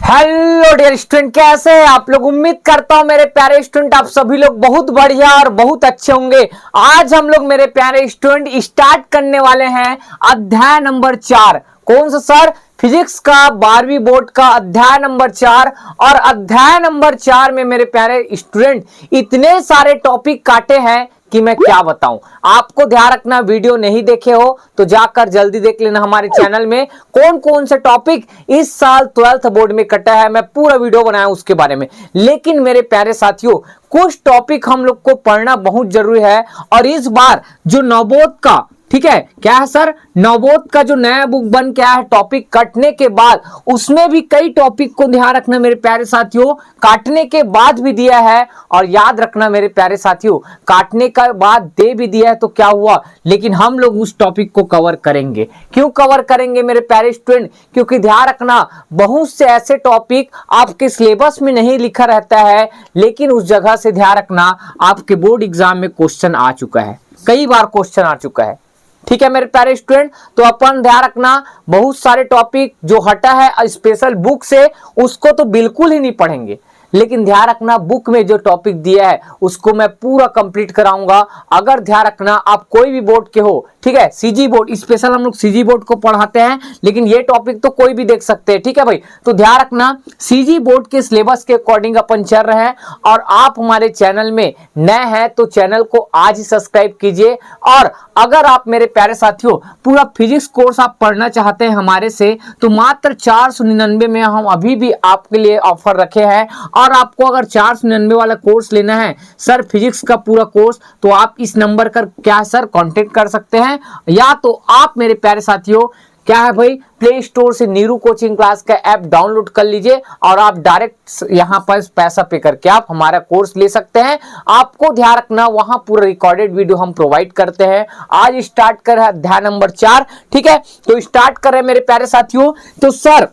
Hello dear student, कैसे हैं आप लोग। उम्मीद करता हूं मेरे प्यारे स्टूडेंट आप सभी लोग बहुत बढ़िया और बहुत अच्छे होंगे। आज हम लोग मेरे प्यारे स्टूडेंट स्टार्ट करने वाले हैं अध्याय नंबर 4। कौन सा सर? फिजिक्स का 12वीं बोर्ड का अध्याय नंबर 4। और अध्याय नंबर 4 में मेरे प्यारे स्टूडेंट इतने सारे टॉपिक काटे हैं कि मैं क्या बताऊं। आपको ध्यान रखना, वीडियो नहीं देखे हो तो जाकर जल्दी देख लेना हमारे चैनल में कौन कौन से टॉपिक इस साल 12th बोर्ड में कटा है। मैं पूरा वीडियो बनाया उसके बारे में। लेकिन मेरे प्यारे साथियों, कुछ टॉपिक हम लोग को पढ़ना बहुत जरूरी है। और इस बार जो नवोद का, ठीक है, क्या है सर, नवोद का जो नया बुक बन के आया है टॉपिक कटने के बाद, उसमें भी कई टॉपिक को ध्यान रखना मेरे प्यारे साथियों, काटने के बाद भी दिया है। और याद रखना मेरे प्यारे साथियों, काटने के बाद दे भी दिया है तो क्या हुआ, लेकिन हम लोग उस टॉपिक को कवर करेंगे। क्यों कवर करेंगे मेरे प्यारे स्टूडेंट? क्योंकि ध्यान रखना, बहुत से ऐसे टॉपिक आपके सिलेबस में नहीं लिखा रहता है, लेकिन उस जगह से ध्यान रखना आपके बोर्ड एग्जाम में क्वेश्चन आ चुका है, कई बार क्वेश्चन आ चुका है। ठीक है मेरे प्यारे स्टूडेंट, तो अपन ध्यान रखना, बहुत सारे टॉपिक जो हटा है स्पेशल बुक से उसको तो बिल्कुल ही नहीं पढ़ेंगे, लेकिन ध्यान रखना बुक में जो टॉपिक दिया है उसको मैं पूरा कंप्लीट कराऊंगा। अगर ध्यान रखना आप कोई भी बोर्ड के हो, ठीक है, सीजी बोर्ड स्पेशल हम लोग सीजी बोर्ड को पढ़ाते हैं, लेकिन ये टॉपिक तो कोई भी देख सकते हैं। ठीक है भाई, तो ध्यान रखना सीजी बोर्ड के सिलेबस के अकॉर्डिंग अपन चल रहे हैं। और आप हमारे चैनल में नए हैं तो चैनल को आज ही सब्सक्राइब कीजिए। और अगर आप मेरे प्यारे साथियों पूरा फिजिक्स कोर्स आप पढ़ना चाहते हैं हमारे से, तो मात्र 499 में हम अभी भी आपके लिए ऑफर रखे हैं। और आपको अगर 499 वाला कोर्स लेना है सर, फिजिक्स का पूरा कोर्स, तो आप इस नंबर पर क्या है सर कांटेक्ट कर सकते हैं। या तो आप मेरे प्यारे साथियों क्या है भाई, प्ले स्टोर से नीरू कोचिंग क्लास का ऐप डाउनलोड कर लीजिए और आप डायरेक्ट यहां पर पैसा पे करके आप हमारा कोर्स ले सकते हैं। आपको ध्यान रखना वहां पूरा रिकॉर्डेड वीडियो हम प्रोवाइड करते हैं। आज स्टार्ट कर रहे हैं अध्याय नंबर 4। ठीक है, तो स्टार्ट कर रहे हैं मेरे प्यारे साथियों। तो सर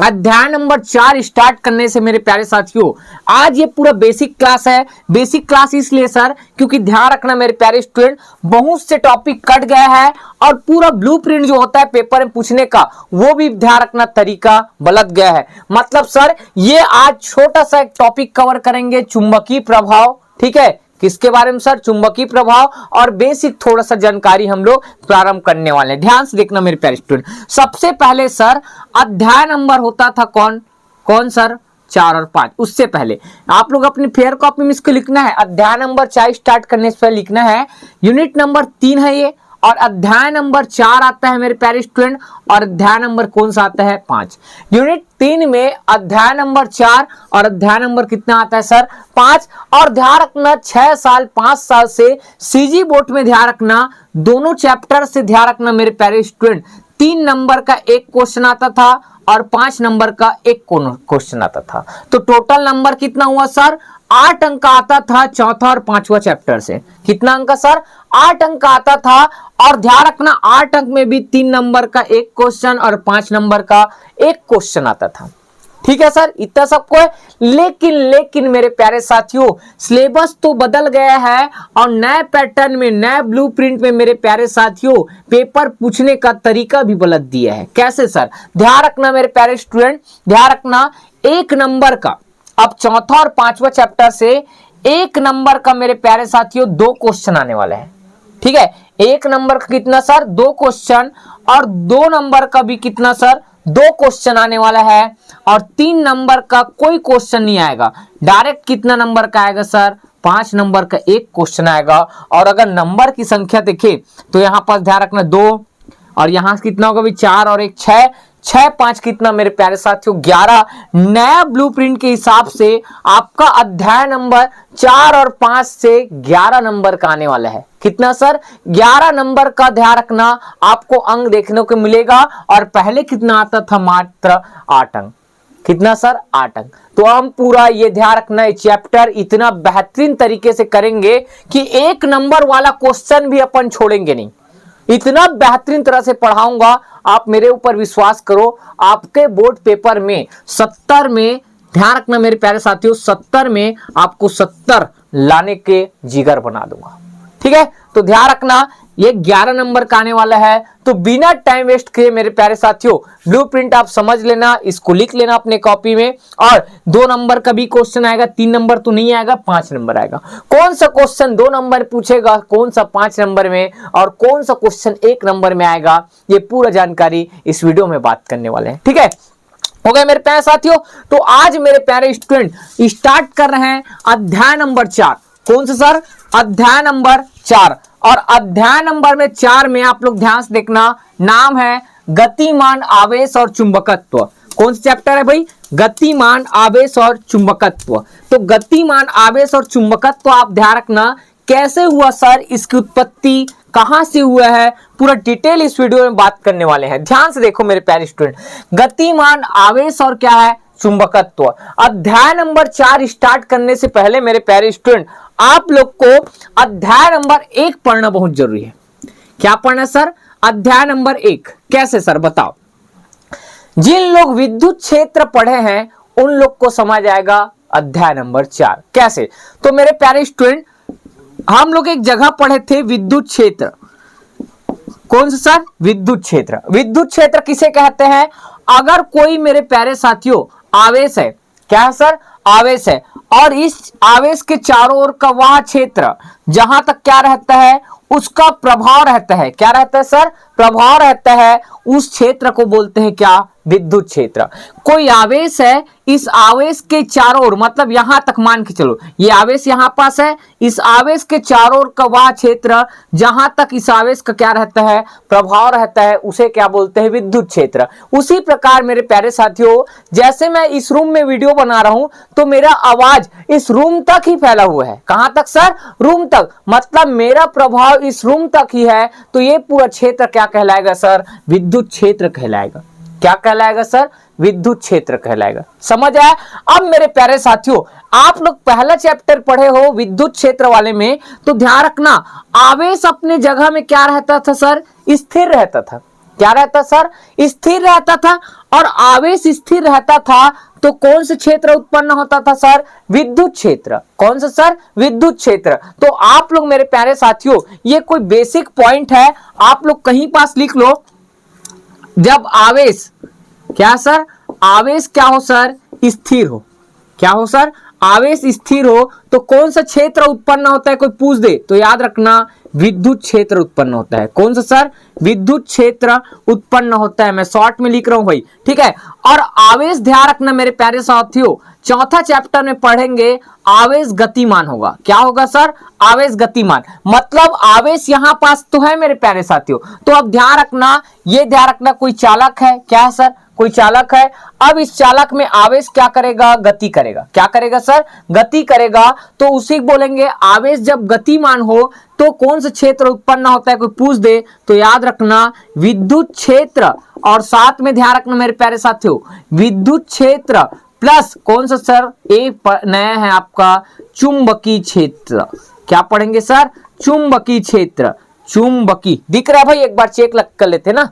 अध्याय नंबर 4 स्टार्ट करने से मेरे प्यारे साथियों, आज ये पूरा बेसिक क्लास है। बेसिक क्लास इसलिए सर क्योंकि ध्यान रखना मेरे प्यारे स्टूडेंट, बहुत से टॉपिक कट गया है और पूरा ब्लूप्रिंट जो होता है पेपर में पूछने का, वो भी ध्यान रखना तरीका बदल गया है। मतलब सर ये आज छोटा सा एक टॉपिक कवर करेंगे, चुंबकीय प्रभाव। ठीक है, किसके बारे में सर? चुंबकीय प्रभाव और बेसिक थोड़ा सा जानकारी हम लोग प्रारंभ करने वाले हैं। ध्यान से देखना मेरे प्यारे स्टूडेंट। सबसे पहले सर अध्याय नंबर होता था कौन कौन सर? 4 और 5। उससे पहले आप लोग अपनी फेयर कॉपी में इसको लिखना है। अध्याय नंबर 4 स्टार्ट करने से पहले लिखना है यूनिट नंबर 3 है ये, और अध्याय नंबर 4 आता है मेरे प्यारे स्टूडेंट, और अध्याय नंबर कौन सा आता है? 5। यूनिट 3 में अध्याय नंबर 4 और अध्याय नंबर कितना आता है सर? 5। और ध्यान रखना 6 साल 5 साल से सीजी बोर्ड में ध्यान रखना, दोनों चैप्टर से ध्यान रखना मेरे प्यारे स्टूडेंट, 3 नंबर का एक क्वेश्चन आता था और 5 नंबर का एक क्वेश्चन आता था। तो टोटल नंबर कितना हुआ सर? 8 अंक आता था चौथा और 5वां चैप्टर से। कितना अंक सर? 8 अंक आता था। और ध्यान रखना 8 अंक में भी 3 नंबर का एक क्वेश्चन और 5 नंबर का एक क्वेश्चन आता था। ठीक है सर, इतना सबको है। लेकिन मेरे प्यारे साथियों, सिलेबस तो बदल गया है और नए पैटर्न में, नए ब्लूप्रिंट में मेरे प्यारे साथियों पेपर पूछने का तरीका भी बदल दिया है। कैसे सर? ध्यान रखना मेरे प्यारे स्टूडेंट, ध्यान रखना 1 नंबर का, अब चौथा और 5वां चैप्टर से 1 नंबर का मेरे प्यारे साथियों 2 क्वेश्चन आने वाले हैं। ठीक है, 1 नंबर का कितना सर? 2 क्वेश्चन, और 2 नंबर का भी कितना सर? 2 क्वेश्चन आने वाला है। और 3 नंबर का कोई क्वेश्चन नहीं आएगा, डायरेक्ट कितना नंबर का आएगा सर? 5 नंबर का एक क्वेश्चन आएगा। और अगर नंबर की संख्या देखे तो यहां पर ध्यान रखना 2, और यहां कितना होगा भी 4 और 1 6, 6 5 कितना मेरे प्यारे साथियों? 11। नया ब्लूप्रिंट के हिसाब से आपका अध्याय नंबर 4 और 5 से 11 नंबर का आने वाला है। कितना सर? 11 नंबर का ध्यान रखना आपको अंक देखने को मिलेगा। और पहले कितना आता था? मात्र 8 अंक। कितना सर? 8 अंक। तो हम पूरा ये ध्यान रखना, चैप्टर इतना बेहतरीन तरीके से करेंगे कि 1 नंबर वाला क्वेश्चन भी अपन छोड़ेंगे नहीं। इतना बेहतरीन तरह से पढ़ाऊंगा, आप मेरे ऊपर विश्वास करो। आपके बोर्ड पेपर में 70 में, ध्यान रखना मेरे प्यारे साथियों, 70 में आपको 70 लाने के जिगर बना दूंगा। ठीक है, तो ध्यान रखना ये 11 नंबर का आने वाला है। तो बिना टाइम वेस्ट किए मेरे प्यारे साथियों ब्लूप्रिंट आप समझ लेना, इसको लिख लेना अपने कॉपी में। और 2 नंबर का भी क्वेश्चन आएगा, 3 नंबर तो नहीं आएगा, 5 नंबर आएगा। कौन सा क्वेश्चन 2 नंबर पूछेगा, कौन सा 5 नंबर में, और कौन सा क्वेश्चन 1 नंबर में आएगा, ये पूरा जानकारी इस वीडियो में बात करने वाले हैं। ठीक है, हो गए मेरे प्यारे साथियों। तो आज मेरे प्यारे स्टूडेंट स्टार्ट कर रहे हैं अध्याय नंबर 4। कौन सा सर? अध्याय नंबर 4। और अध्याय नंबर में 4 में आप लोग ध्यान से देखना, नाम है गतिमान आवेश और चुंबकत्व। कौन सा चैप्टर है भाई? गतिमान आवेश और चुंबकत्व। तो गतिमान आवेश और चुंबकत्व आप ध्यान रखना, कैसे हुआ सर, इसकी उत्पत्ति कहां से हुआ है, पूरा डिटेल इस वीडियो में बात करने वाले हैं। ध्यान से देखो मेरे प्यारे स्टूडेंट, गतिमान आवेश और क्या है? चुंबकत्व। अध्याय नंबर 4 स्टार्ट करने से पहले मेरे प्यारे स्टूडेंट आप लोग को अध्याय नंबर 1 पढ़ना बहुत जरूरी है। क्या पढ़ना सर? अध्याय नंबर 1। कैसे सर बताओ? जिन लोग विद्युत क्षेत्र पढ़े हैं उन लोग को समझ आएगा अध्याय नंबर 4 कैसे। तो मेरे प्यारे स्टूडेंट हम लोग एक जगह पढ़े थे विद्युत क्षेत्र। कौन सा सर? विद्युत क्षेत्र। विद्युत क्षेत्र किसे कहते हैं? अगर कोई मेरे प्यारे साथियों आवेश है, क्या है सर? आवेश है, और इस आवेश के चारों ओर का वह क्षेत्र जहां तक क्या रहता है, उसका प्रभाव रहता है। क्या रहता है सर? प्रभाव रहता है। उस क्षेत्र को बोलते हैं क्या? विद्युत क्षेत्र। कोई आवेश है, इस आवेश के चारों ओर, मतलब यहां तक मान के चलो ये आवेश यहां पास है, इस आवेश के चारों ओर का वह क्षेत्र जहां तक इस आवेश का क्या रहता है? प्रभाव रहता है, उसे क्या बोलते हैं? विद्युत क्षेत्र। उसी प्रकार मेरे प्यारे साथियों जैसे मैं इस रूम में वीडियो बना रहा हूं तो मेरा आवाज इस रूम तक ही फैला हुआ है। कहां तक सर? रूम तक, मतलब मेरा प्रभाव इस रूम तक ही है। तो ये पूरा क्षेत्र क्या कहलाएगा सर? विद्युत क्षेत्र कहलाएगा। क्या कहलाएगा सर? विद्युत क्षेत्र कहलाएगा। समझ आया? अब मेरे प्यारे साथियों आप लोग पहला चैप्टर पढ़े हो विद्युत क्षेत्र वाले में, तो ध्यान रखना आवेश अपने जगह में क्या रहता था सर? स्थिर रहता था। क्या रहता सर? स्थिर रहता था। और आवेश स्थिर रहता था तो कौन सा क्षेत्र उत्पन्न होता था सर? विद्युत क्षेत्र। कौन सा सर? विद्युत क्षेत्र। तो आप लोग मेरे प्यारे साथियों ये कोई बेसिक पॉइंट है, आप लोग कहीं पास लिख लो। जब आवेश क्या सर? आवेश क्या हो सर? स्थिर हो। क्या हो सर? आवेश स्थिर हो तो कौन सा क्षेत्र उत्पन्न होता है? कोई पूछ दे तो याद रखना विद्युत क्षेत्र उत्पन्न होता है। कौन सा सर? विद्युत क्षेत्र उत्पन्न होता है। मैं शॉर्ट में लिख रहा हूं भाई, ठीक है। और आवेश ध्यान रखना मेरे प्यारे साथियों, चौथा चैप्टर में पढ़ेंगे आवेश गतिमान होगा। क्या होगा सर? आवेश गतिमान। मतलब आवेश यहां पास तो है मेरे प्यारे साथियों, तो अब ध्यान रखना, ये ध्यान रखना कोई चालक है। क्या है सर? कोई चालक है। अब इस चालक में आवेश क्या करेगा? गति करेगा। क्या करेगा सर? गति करेगा। तो उसी बोलेंगे आवेश जब गतिमान हो तो कौन सा क्षेत्र उत्पन्न होता है? कोई पूछ दे तो याद रखना विद्युत क्षेत्र। और साथ में ध्यान रखना मेरे प्यारे साथियों विद्युत क्षेत्र प्लस कौन सा सर? एक नया है आपका चुंबकीय क्षेत्र। क्या पढ़ेंगे सर? चुंबकीय क्षेत्र। चुंबकीय दिख रहा है भाई? एक बार चेक कर लेते ना।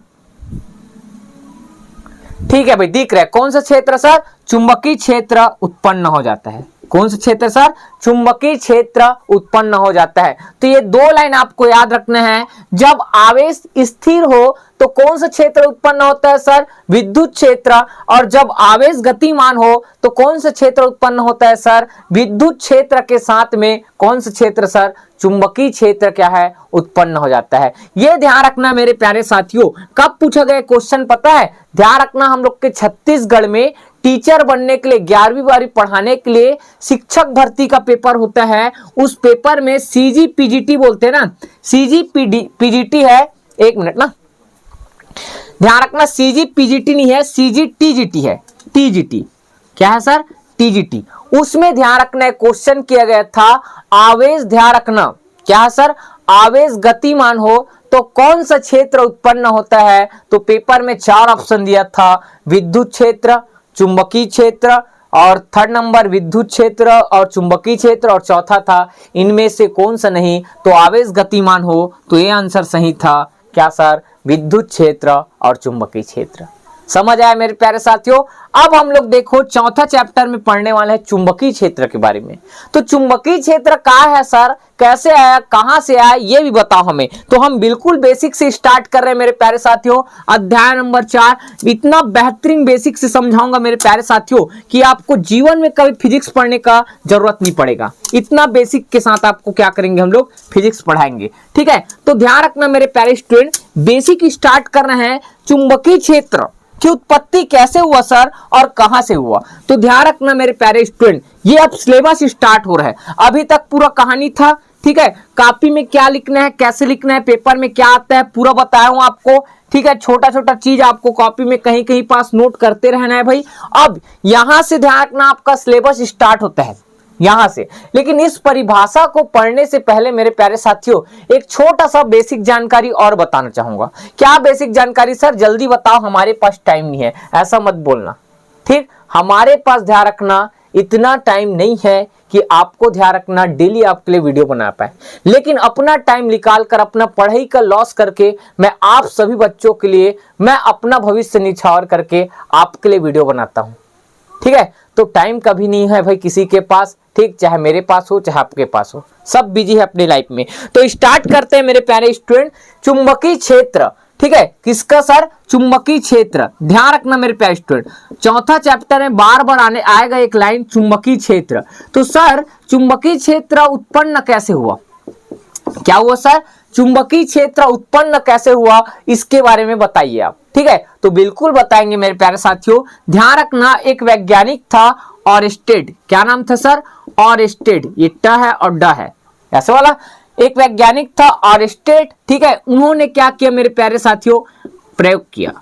ठीक है भाई, दिख रहा है। कौन सा क्षेत्र सर? चुंबकीय क्षेत्र उत्पन्न हो जाता है। कौन सा क्षेत्र सर? चुंबकीय क्षेत्र उत्पन्न हो जाता है। तो ये 2 लाइन आपको याद रखना है। जब आवेश स्थिर हो तो कौन सा क्षेत्र उत्पन्न होता है सर? विद्युत क्षेत्र। और जब आवेश गतिमान हो तो कौन सा क्षेत्र उत्पन्न होता है सर? विद्युत क्षेत्र के साथ में कौन सा क्षेत्र सर? चुंबकीय क्षेत्र क्या है? उत्पन्न हो जाता है। ये ध्यान रखना मेरे प्यारे साथियों। कब पूछा गया क्वेश्चन पता है? ध्यान रखना हम लोग के छत्तीसगढ़ में टीचर बनने के लिए 11वीं बारी पढ़ाने के लिए शिक्षक भर्ती का पेपर होता है। उस पेपर में सीजी पीजीटी बोलते हैं ना, सीजी पीजीटी है। एक मिनट ना, ध्यान रखना सीजी पीजीटी नहीं है, सीजी टीजीटी है। टीजीटी क्या है सर? टीजीटी। उसमें ध्यान रखना क्वेश्चन किया गया था आवेश, ध्यान रखना क्या है सर? आवेश गतिमान हो तो कौन सा क्षेत्र उत्पन्न होता है? तो पेपर में 4 ऑप्शन दिया था, विद्युत क्षेत्र, चुंबकीय क्षेत्र, और 3rd नंबर विद्युत क्षेत्र और चुंबकीय क्षेत्र, और चौथा था इनमें से कौन सा नहीं? तो आवेश गतिमान हो तो ये आंसर सही था। क्या सर? विद्युत क्षेत्र और चुंबकीय क्षेत्र। समझ आया मेरे प्यारे साथियों। अब हम लोग देखो चौथा चैप्टर में पढ़ने वाले हैं चुंबकीय क्षेत्र के बारे में। तो चुंबकीय क्षेत्र क्या है सर, कैसे आया, कहां से आया, ये भी बताओ हमें। तो हम बिल्कुल बेसिक से स्टार्ट कर रहे हैं मेरे प्यारे साथियों। अध्याय नंबर 4 इतना बेहतरीन बेसिक से समझाऊंगा मेरे प्यारे साथियों कि आपको जीवन में कभी फिजिक्स पढ़ने का जरूरत नहीं पड़ेगा। इतना बेसिक के साथ आपको क्या करेंगे, हम लोग फिजिक्स पढ़ाएंगे। ठीक है, तो ध्यान रखना मेरे प्यारे स्टूडेंट, बेसिक स्टार्ट कर रहे हैं। चुंबकीय क्षेत्र की उत्पत्ति कैसे हुआ सर और कहां से हुआ, तो ध्यान रखना मेरे प्यारे स्टूडेंट, ये अब सिलेबस स्टार्ट हो रहा है। अभी तक पूरा कहानी था। ठीक है, कॉपी में क्या लिखना है, कैसे लिखना है, पेपर में क्या आता है, पूरा बताया हूं आपको। ठीक है, छोटा छोटा चीज आपको कॉपी में कहीं कहीं पास नोट करते रहना है भाई। अब यहां से ध्यान रखना, आपका सिलेबस स्टार्ट होता है यहां से। लेकिन इस परिभाषा को पढ़ने से पहले मेरे प्यारे साथियों एक छोटा सा बेसिक जानकारी और बताना चाहूंगा। क्या बेसिक जानकारी सर, जल्दी बताओ, हमारे पास टाइम नहीं है, ऐसा मत बोलना। ठीक, हमारे पास ध्यान रखना इतना टाइम नहीं है कि आपको ध्यान रखना डेली आपके लिए वीडियो बना पाए। लेकिन अपना टाइम निकाल कर, अपना पढ़ाई का लॉस करके मैं आप सभी बच्चों के लिए, मैं अपना भविष्य निछावर करके आपके लिए वीडियो बनाता हूं। ठीक है, तो टाइम कभी नहीं है भाई किसी के पास। ठीक, चाहे मेरे पास हो चाहे आपके पास हो, सब बिजी है अपनी लाइफ में। तो स्टार्ट करते हैं मेरे प्यारे स्टूडेंट, चुंबकीय क्षेत्र। ठीक है, किसका सर, चुंबकीय क्षेत्र। ध्यान रखना मेरे प्यारे स्टूडेंट, चौथा चैप्टर में बार बार आने आएगा एक लाइन चुंबकीय क्षेत्र। तो सर चुंबकीय क्षेत्र उत्पन्न कैसे हुआ, क्या हुआ सर, चुंबकीय क्षेत्र उत्पन्न कैसे हुआ, इसके बारे में बताइए आप। ठीक है, तो बिल्कुल बताएंगे मेरे प्यारे साथियों। ध्यान रखना, एक वैज्ञानिक था ऑरस्टेड। क्या नाम था सर, ऑरस्टेड। ये ट है और ड है, ऐसे वाला। एक वैज्ञानिक था ऑरस्टेड। ठीक है, उन्होंने क्या किया मेरे प्यारे साथियों, प्रयोग किया।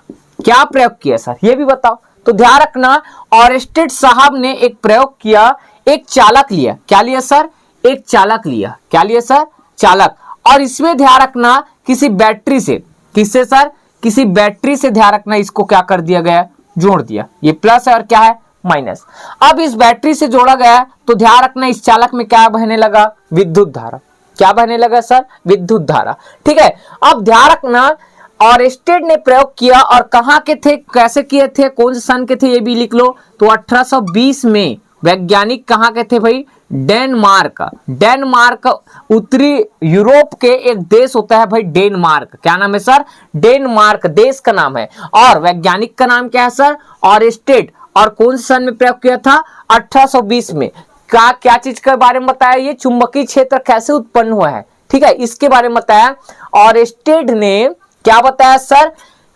क्या प्रयोग किया सर, ये भी बताओ। तो ध्यान रखना, ऑरस्टेड साहब ने एक प्रयोग किया, एक चालक लिया। क्या लिया सर, एक चालक लिया। क्या लिया सर, चालक। और इसमें ध्यान रखना किसी बैटरी से, किससे सर, किसी बैटरी से ध्यान रखना इसको क्या कर दिया गया, जोड़ दिया। ये प्लस है और क्या है, माइनस। अब इस बैटरी से जोड़ा गया तो ध्यान रखना इस चालक में क्या बहने लगा, विद्युत धारा। क्या बहने लगा सर, विद्युत धारा। ठीक है, अब ध्यान रखना ऑरस्टेड ने प्रयोग किया और कहां के थे, कैसे किए थे, कौन से सन के थे, ये भी लिख लो। तो 1820 में वैज्ञानिक कहां के थे भाई, डेनमार्क। डेनमार्क उत्तरी यूरोप के एक देश होता है भाई डेनमार्क। क्या नाम है सर, डेनमार्क देश का नाम है। और वैज्ञानिक का नाम क्या है सर, ऑरस्टेड। और कौन से सन में प्रयोग किया था, 1820 में। क्या क्या चीज के बारे में बताया, ये चुंबकीय क्षेत्र कैसे उत्पन्न हुआ है। ठीक है, इसके बारे में बताया। ऑरस्टेड ने क्या बताया सर,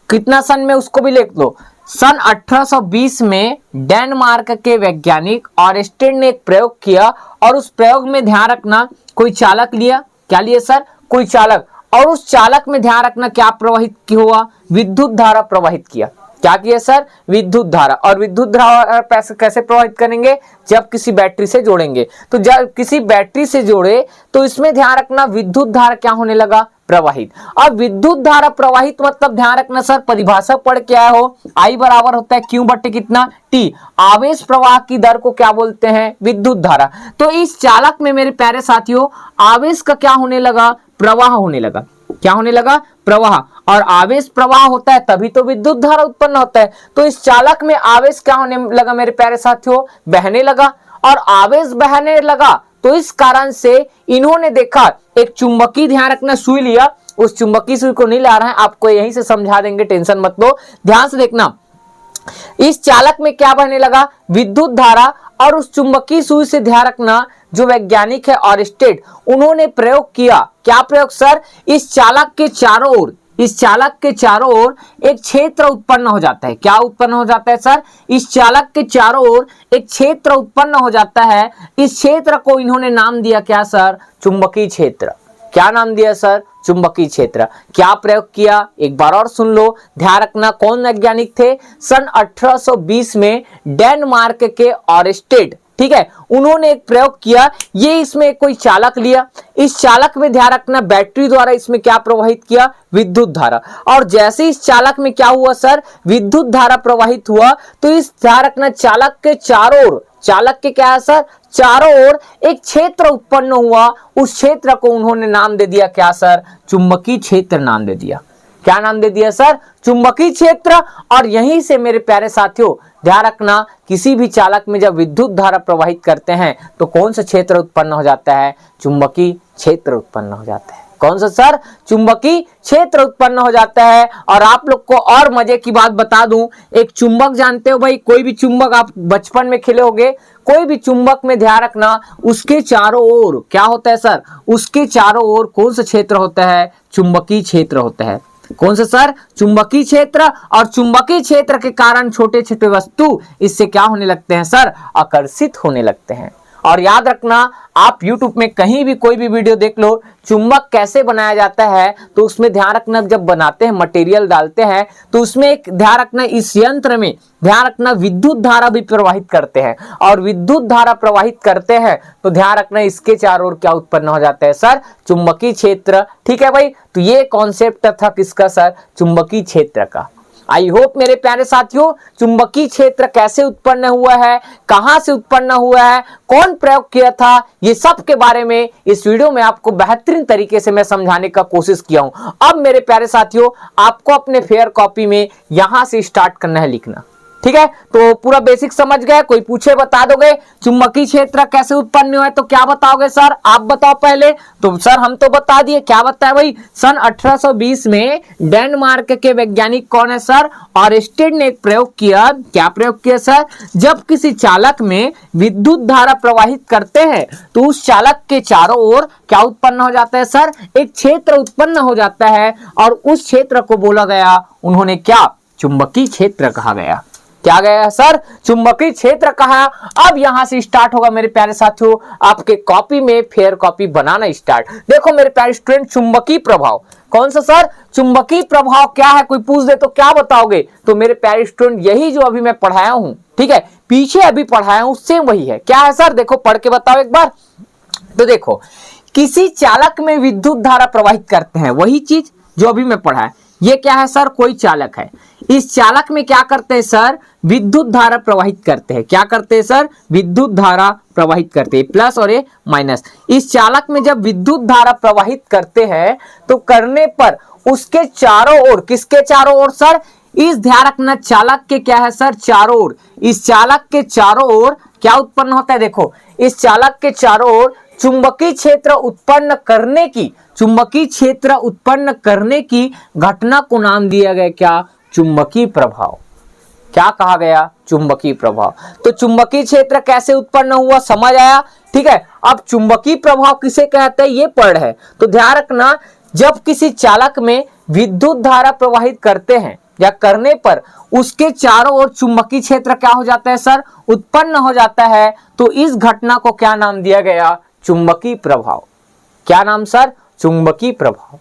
कितना सन में, उसको भी लिख लो। सन 1820 में डेनमार्क के वैज्ञानिक ऑरस्टेड ने एक प्रयोग किया और उस प्रयोग में ध्यान रखना कोई चालक लिया। क्या लिया सर, कोई चालक। और उस चालक में ध्यान रखना क्या प्रवाहित हुआ, विद्युत धारा प्रवाहित किया। क्या किया सर, विद्युत धारा। और विद्युत धारा कैसे प्रवाहित करेंगे, जब किसी बैटरी से जोड़ेंगे। तो जब किसी बैटरी से जोड़े तो इसमें ध्यान रखना विद्युत धारा क्या होने लगा, प्रवाहित। अब विद्युत धारा प्रवाहित मतलब ध्यान रखना सर, परिभाषा पढ़ के आया हो, आई बराबर होता है क्यू बट्टे कितना, टी। आवेश प्रवाह की दर को क्या बोलते हैं, विद्युत धारा। तो इस चालक में मेरे प्यारे साथियों आवेश का क्या होने लगा, प्रवाह होने लगा। क्या होने लगा, प्रवाह। और आवेश प्रवाह होता है तभी तो विद्युत धारा उत्पन्न होता है। तो इस चालक में आवेश क्या होने लगा मेरे प्यारे साथियों, बहने लगा। और आवेश बहने लगा तो इस कारण से इन्होंने देखा एक चुंबकीय, ध्यान रखना, सुई लिया। उस चुंबकीय सुई को नहीं ला रहा है, आपको यहीं से समझा देंगे, टेंशन मत लो, ध्यान से देखना। इस चालक में क्या बहने लगा, विद्युत धारा। और उस चुंबकीय सुई से ध्यान रखना जो वैज्ञानिक है ऑरस्टेड, उन्होंने प्रयोग किया। क्या प्रयोग सर, इस चालक के चारों ओर, इस चालक के चारों ओर एक क्षेत्र उत्पन्न हो जाता है। क्या उत्पन्न हो जाता है सर, इस चालक के चारों ओर एक क्षेत्र उत्पन्न हो जाता है। इस क्षेत्र को इन्होंने नाम दिया क्या सर, चुंबकीय क्षेत्र। क्या नाम दिया सर, चुंबकीय क्षेत्र। क्या प्रयोग किया, एक बार और सुन लो, ध्यान रखना कौन वैज्ञानिक थे, सन 1820 में डेनमार्क के ऑरस्टेड। ठीक है, उन्होंने एक प्रयोग किया। ये इसमें कोई चालक लिया, इस चालक में ध्यान रखना बैटरी द्वारा इसमें क्या प्रवाहित किया, विद्युत धारा। और जैसे इस चालक में क्या हुआ सर, विद्युत धारा प्रवाहित हुआ, तो इस ध्यान रखना चालक के चारों ओर, चालक के क्या है सर, चारों ओर एक क्षेत्र उत्पन्न हुआ। उस क्षेत्र को उन्होंने नाम दे दिया क्या सर, चुंबकीय क्षेत्र नाम दे दिया। क्या नाम दे दिया सर? चुंबकीय क्षेत्र। और यहीं से मेरे प्यारे साथियों ध्यान रखना, किसी भी चालक में जब विद्युत धारा प्रवाहित करते हैं तो कौन सा क्षेत्र उत्पन्न हो जाता है? चुंबकीय क्षेत्र उत्पन्न हो जाता है। कौन सा सर? चुंबकीय क्षेत्र उत्पन्न हो जाता है। और आप लोग को और मजे की बात बता दूं, एक चुंबक जानते हो भाई, कोई भी चुंबक आप बचपन में खेले होगे, कोई भी चुंबक में ध्यान रखना उसके चारों ओर क्या होता है सर? उसके चारों ओर कौन सा क्षेत्र होता है? चुंबकीय क्षेत्र होता है। कौन सा सर? चुंबकीय क्षेत्र। और चुंबकीय क्षेत्र के कारण छोटे छोटे वस्तु इससे क्या होने लगते हैं सर? आकर्षित होने लगते हैं। और याद रखना, आप YouTube में कहीं भी कोई भी वीडियो देख लो, चुंबक कैसे बनाया जाता है तो उसमें ध्यान रखना, जब बनाते हैं मटेरियल डालते हैं तो उसमें एक ध्यान रखना, इस यंत्र में ध्यान रखना विद्युत धारा भी प्रवाहित करते हैं। और विद्युत धारा प्रवाहित करते हैं तो ध्यान रखना इसके चारों ओर क्या उत्पन्न हो जाता है सर? चुंबकीय क्षेत्र। ठीक है भाई, तो ये कॉन्सेप्ट था किसका सर? चुंबकीय क्षेत्र का। आई होप मेरे प्यारे साथियों चुंबकीय क्षेत्र कैसे उत्पन्न हुआ है, कहां से उत्पन्न हुआ है, कौन प्रयोग किया था, ये सब के बारे में इस वीडियो में आपको बेहतरीन तरीके से मैं समझाने का कोशिश किया हूं। अब मेरे प्यारे साथियों आपको अपने फेयर कॉपी में यहां से स्टार्ट करना है लिखना। ठीक है, तो पूरा बेसिक समझ गए? कोई पूछे बता दोगे चुंबकीय क्षेत्र कैसे उत्पन्न हुआ है तो क्या बताओगे सर? आप बताओ पहले। तो सर हम तो बता दिए, क्या बताया भाई? सन 1820 में डेनमार्क के वैज्ञानिक कौन है सर? ऑरेस्टेड ने एक प्रयोग किया। क्या प्रयोग किया सर? जब किसी चालक में विद्युत धारा प्रवाहित करते हैं तो उस चालक के चारों ओर क्या उत्पन्न हो जाता है सर? एक क्षेत्र उत्पन्न हो जाता है और उस क्षेत्र को बोला गया, उन्होंने क्या? चुंबकीय क्षेत्र कहा गया। क्या गया सर? चुंबकीय क्षेत्र कहा। अब यहां से स्टार्ट होगा मेरे प्यारे साथियों आपके कॉपी में फेयर कॉपी बनाना स्टार्ट। देखो मेरे प्यारे स्टूडेंट, चुंबकीय प्रभाव कौन सा सर? चुंबकीय प्रभाव क्या है? कोई पूछ दे तो क्या बताओगे? तो मेरे प्यारे स्टूडेंट यही जो अभी मैं पढ़ाया हूं, ठीक है, पीछे अभी पढ़ाया हूं सेम वही है। क्या है सर? देखो पढ़ के बताओ एक बार। तो देखो, किसी चालक में विद्युत धारा प्रवाहित करते हैं, वही चीज जो अभी मैं पढ़ा है। ये क्या है सर? कोई चालक है, इस चालक में क्या करते हैं सर? विद्युत धारा प्रवाहित करते हैं। क्या करते हैं सर? विद्युत धारा प्रवाहित करते हैं, प्लस और ये माइनस। इस चालक में जब विद्युत धारा प्रवाहित करते हैं तो करने पर उसके चारों ओर, किसके चारों ओर सर? इस ध्यान रखना चालक के क्या है सर? चारों ओर। इस चालक के चारों ओर क्या उत्पन्न होता है? देखो, इस चालक के चारों ओर चुंबकीय क्षेत्र उत्पन्न करने की, चुंबकीय क्षेत्र उत्पन्न करने की घटना को नाम दिया गया क्या? चुंबकीय प्रभाव। क्या कहा गया? चुंबकीय प्रभाव। तो चुंबकीय क्षेत्र कैसे उत्पन्न हुआ समझ आया? ठीक है, अब चुंबकीय प्रभाव किसे कहते हैं ये पढ़ है, तो ध्यान रखना, जब किसी चालक में विद्युत धारा प्रवाहित करते हैं या करने पर उसके चारों ओर चुंबकीय क्षेत्र क्या हो जाता है सर? उत्पन्न हो जाता है। तो इस घटना को क्या नाम दिया गया? चुंबकीय प्रभाव। क्या नाम सर? चुंबकीय प्रभाव।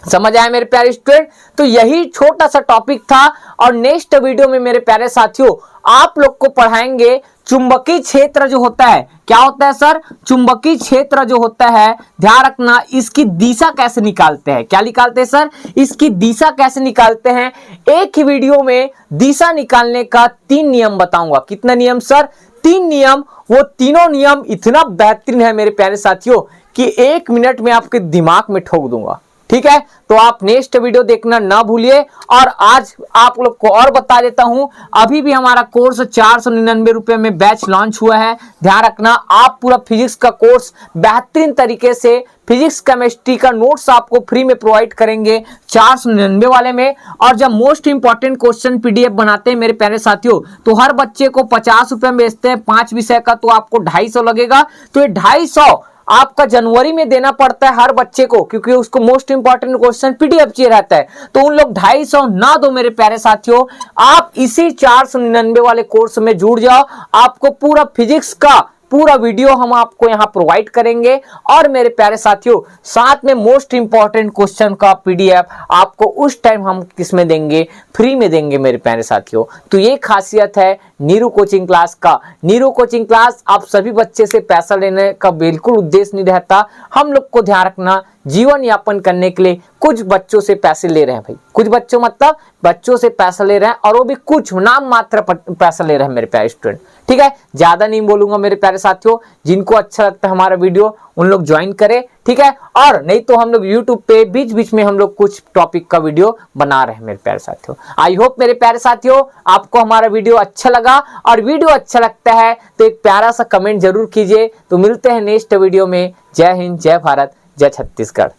समझ आया मेरे प्यारे स्टूडेंट? तो यही छोटा सा टॉपिक था और नेक्स्ट वीडियो में मेरे प्यारे साथियों आप लोग को पढ़ाएंगे चुंबकीय क्षेत्र जो होता है। क्या होता है सर? चुंबकीय क्षेत्र जो होता है, ध्यान रखना, इसकी दिशा कैसे निकालते हैं। क्या निकालते हैं सर? इसकी दिशा कैसे निकालते हैं। एक ही वीडियो में दिशा निकालने का 3 नियम बताऊंगा। कितना नियम सर? 3 नियम। वो तीनों नियम इतना बेहतरीन है मेरे प्यारे साथियों कि 1 मिनट में आपके दिमाग में ठोक दूंगा। ठीक है, तो आप नेक्स्ट वीडियो देखना ना भूलिए। और आज आप लोग को और बता देता हूं, अभी भी हमारा कोर्स 499 रुपए में बैच लॉन्च हुआ है। ध्यान रखना, आप पूरा फिजिक्स का कोर्स बेहतरीन तरीके से, फिजिक्स केमिस्ट्री का नोट्स आपको फ्री में प्रोवाइड करेंगे 499 वाले में। और जब मोस्ट इंपॉर्टेंट क्वेश्चन पीडीएफ बनाते हैं मेरे प्यारे साथियों, तो हर बच्चे को 50 रुपए में बेचते हैं 5 विषय का, तो आपको 250 लगेगा। तो ये 250 आपका जनवरी में देना पड़ता है हर बच्चे को, क्योंकि उसको मोस्ट इंपॉर्टेंट क्वेश्चन पीडीएफ चाहिए रहता है। तो उन लोग 250 ना दो मेरे प्यारे साथियों, आप इसी 499 वाले कोर्स में जुड़ जाओ। आपको पूरा फिजिक्स का पूरा वीडियो हम आपको यहां प्रोवाइड करेंगे। और मेरे प्यारे साथियों साथ में मोस्ट इंपॉर्टेंट क्वेश्चन का पीडीएफ आपको उस टाइम हम किसमें देंगे? फ्री में देंगे मेरे प्यारे साथियों। तो ये खासियत है नीरू कोचिंग क्लास का। नीरू कोचिंग क्लास आप सभी बच्चे से पैसा लेने का बिल्कुल उद्देश्य नहीं रहता। हम लोग को ध्यान रखना जीवन यापन करने के लिए कुछ बच्चों से पैसे ले रहे हैं भाई। कुछ बच्चों मतलब बच्चों से पैसा ले रहे हैं, और वो भी कुछ नाम मात्र पैसा ले रहे हैं मेरे प्यारे स्टूडेंट। ठीक है, ज्यादा नहीं बोलूंगा मेरे प्यारे साथियों, जिनको अच्छा लगता है हमारा वीडियो उन लोग ज्वाइन करें। ठीक है, और नहीं तो हम लोग यूट्यूब पे बीच बीच में हम लोग कुछ टॉपिक का वीडियो बना रहे हैं मेरे प्यारे साथियों। आई होप मेरे प्यारे साथियों आपको हमारा वीडियो अच्छा लगा, और वीडियो अच्छा लगता है तो एक प्यारा सा कमेंट जरूर कीजिए। तो मिलते हैं नेक्स्ट वीडियो में। जय हिंद, जय भारत, जय छत्तीसगढ़।